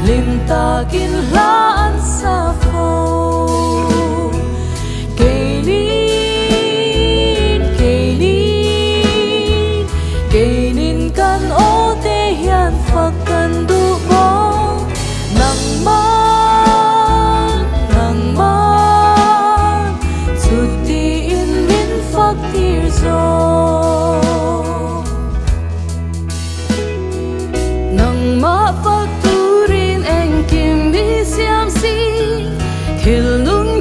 lim ta kin la an sa fo keinin kan o te hian phak kan du bo nang man chuti in min phak tir zo nang ma phak turin eng kim mi siam si thil nung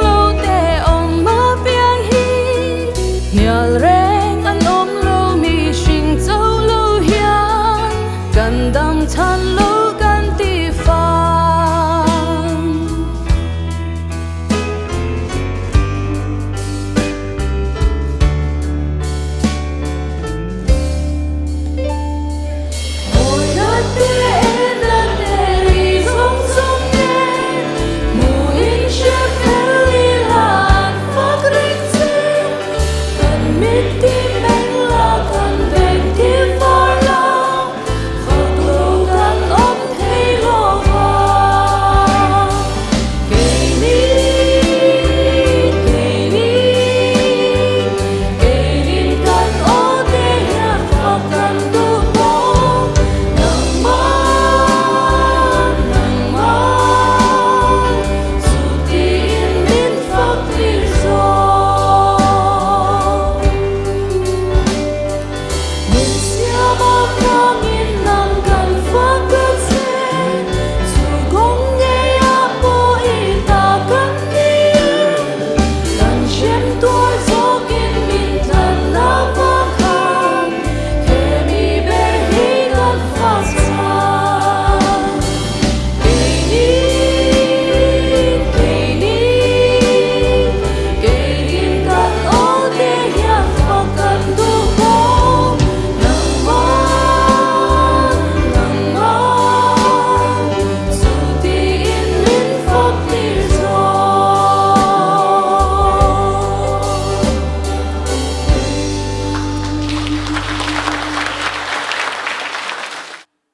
lo te om ma piang hi nial reng an om lo mi shing zo lo hian kan dam chan lo